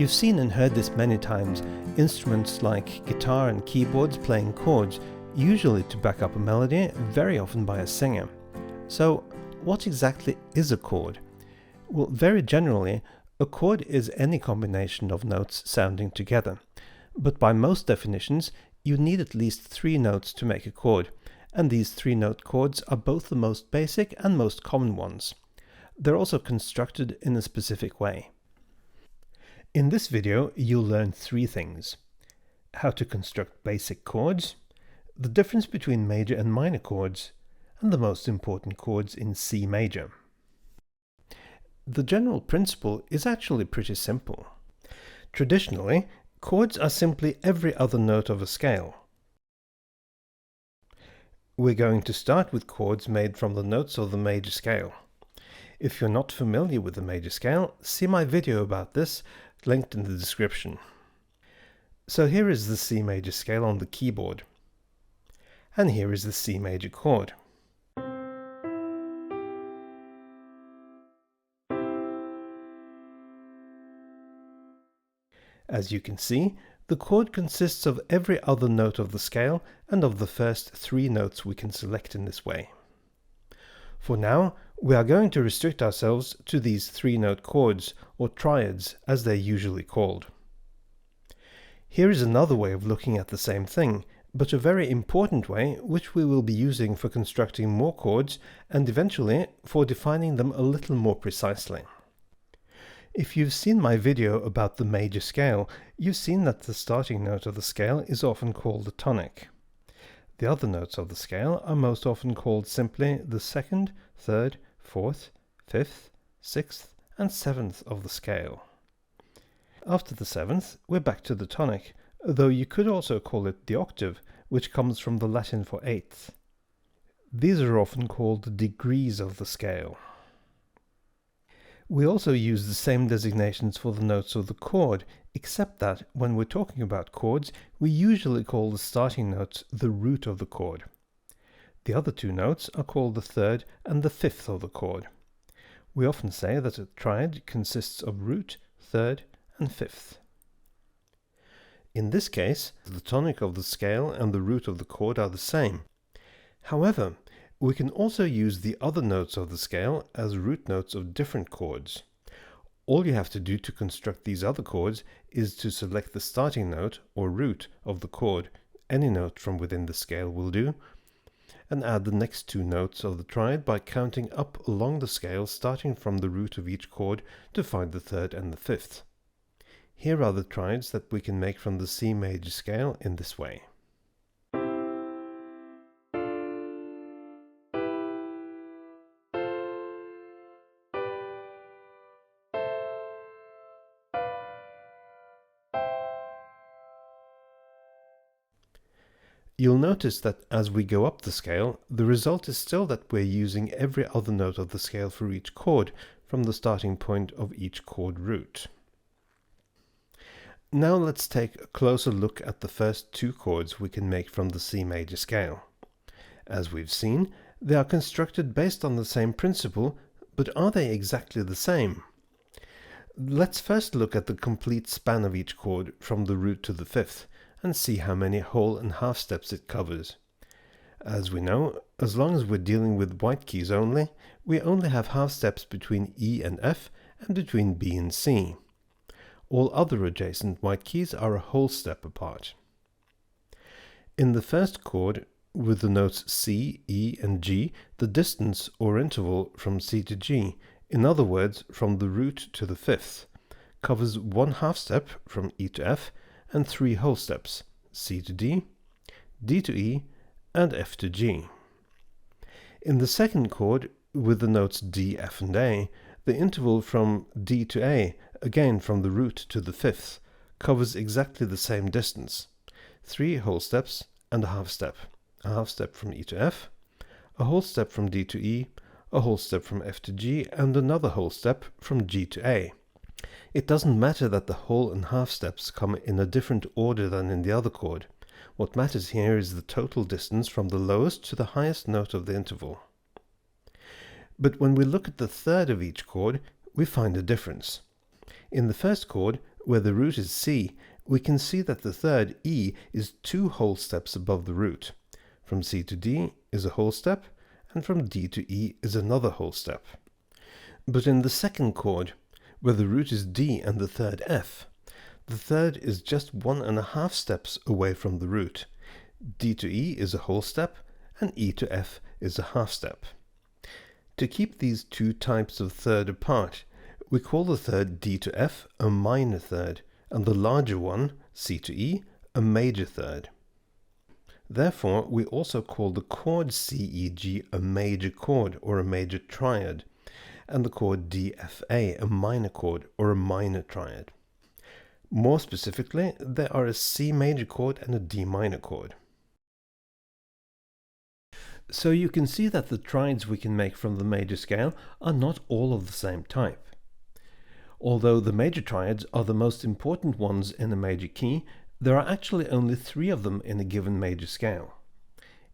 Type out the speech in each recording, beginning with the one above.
You've seen and heard this many times, instruments like guitar and keyboards playing chords, usually to back up a melody, very often by a singer. So, what exactly is a chord? Well, very generally, a chord is any combination of notes sounding together. But by most definitions, you need at least 3 notes to make a chord, and these 3-note chords are both the most basic and most common ones. They're also constructed in a specific way. In this video, you'll learn 3 things: how to construct basic chords, the difference between major and minor chords, and the most important chords in C major. The general principle is actually pretty simple. Traditionally, chords are simply every other note of a scale. We're going to start with chords made from the notes of the major scale. If you're not familiar with the major scale, see my video about this, linked in the description. So here is the C major scale on the keyboard. And here is the C major chord. As you can see, the chord consists of every other note of the scale and of the first 3 notes we can select in this way. For now, we are going to restrict ourselves to these 3-note chords, or triads as they're usually called. Here is another way of looking at the same thing, but a very important way which we will be using for constructing more chords and eventually for defining them a little more precisely. If you've seen my video about the major scale, you've seen that the starting note of the scale is often called the tonic. The other notes of the scale are most often called simply the 2nd, 3rd, 4th, 5th, 6th, and 7th of the scale. After the 7th, we're back to the tonic, though you could also call it the octave, which comes from the Latin for 8th. These are often called the degrees of the scale. We also use the same designations for the notes of the chord, except that when we're talking about chords, we usually call the starting notes the root of the chord. The other 2 notes are called the 3rd and the 5th of the chord. We often say that a triad consists of root, 3rd, and 5th. In this case, the tonic of the scale and the root of the chord are the same. However, we can also use the other notes of the scale as root notes of different chords. All you have to do to construct these other chords is to select the starting note, or root, of the chord, any note from within the scale will do, and add the next 2 notes of the triad by counting up along the scale starting from the root of each chord to find the 3rd and the 5th. Here are the triads that we can make from the C major scale in this way. You'll notice that as we go up the scale, the result is still that we're using every other note of the scale for each chord from the starting point of each chord root. Now let's take a closer look at the first 2 chords we can make from the C major scale. As we've seen, they are constructed based on the same principle, but are they exactly the same? Let's first look at the complete span of each chord from the root to the 5th, and see how many whole and half steps it covers. As we know, as long as we're dealing with white keys only, we only have half steps between E and F and between B and C. All other adjacent white keys are a whole step apart. In the first chord, with the notes C, E, and G, the distance or interval from C to G, in other words from the root to the 5th, covers 1 half step from E to F and 3 whole steps, C to D, D to E, and F to G. In the second chord, with the notes D, F, and A, the interval from D to A, again from the root to the 5th, covers exactly the same distance, 3 whole steps and a half step from E to F, a whole step from D to E, a whole step from F to G, and another whole step from G to A. It doesn't matter that the whole and half steps come in a different order than in the other chord. What matters here is the total distance from the lowest to the highest note of the interval. But when we look at the third of each chord, we find a difference. In the first chord, Where the root is C, we can see that the third E is 2 whole steps above the root. From C to D is a whole step, and from D to E is another whole step. But in the second chord, where the root is D and the third F, the third is just 1.5 steps away from the root. D to E is a whole step, and E to F is a half step. To keep these two types of third apart, we call the third D to F a minor third, and the larger one, C to E, a major third. Therefore, we also call the chord C, E, G a major chord or a major triad, and the chord D, F, A a minor chord or a minor triad. More specifically, there are a C major chord and a D minor chord. So you can see that the triads we can make from the major scale are not all of the same type. Although the major triads are the most important ones in a major key, there are actually only 3 of them in a given major scale.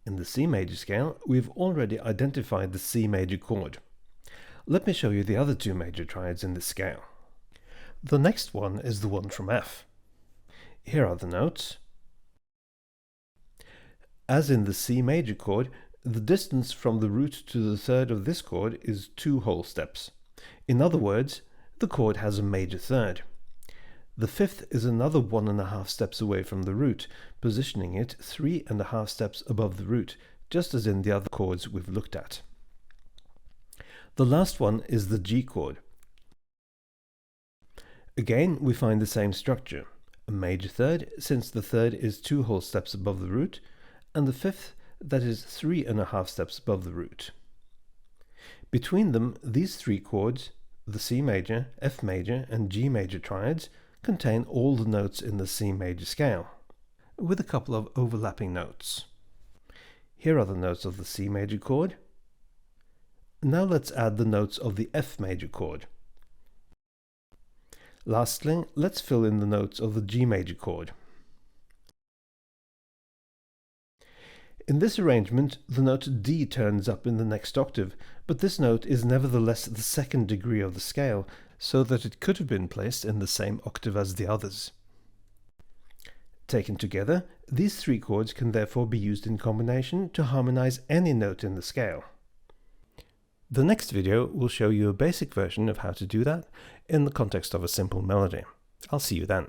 In the C major scale, we've already identified the C major chord. Let me show you the other 2 major triads in this scale. The next one is the one from F. Here are the notes. As in the C major chord, the distance from the root to the third of this chord is 2 whole steps. In other words, the chord has a major third. The fifth is another 1.5 steps away from the root, positioning it 3.5 steps above the root, just as in the other chords we've looked at. The last one is the G chord. Again, we find the same structure. A major third, since the third is 2 whole steps above the root, and the fifth, that is 3.5 steps above the root. Between them, these 3 chords, the C major, F major, and G major triads, contain all the notes in the C major scale, with a couple of overlapping notes. Here are the notes of the C major chord. Now let's add the notes of the F major chord. Lastly, let's fill in the notes of the G major chord. In this arrangement, the note D turns up in the next octave, but this note is nevertheless the 2nd degree of the scale, so that it could have been placed in the same octave as the others. Taken together, these 3 chords can therefore be used in combination to harmonize any note in the scale. The next video will show you a basic version of how to do that in the context of a simple melody. I'll see you then.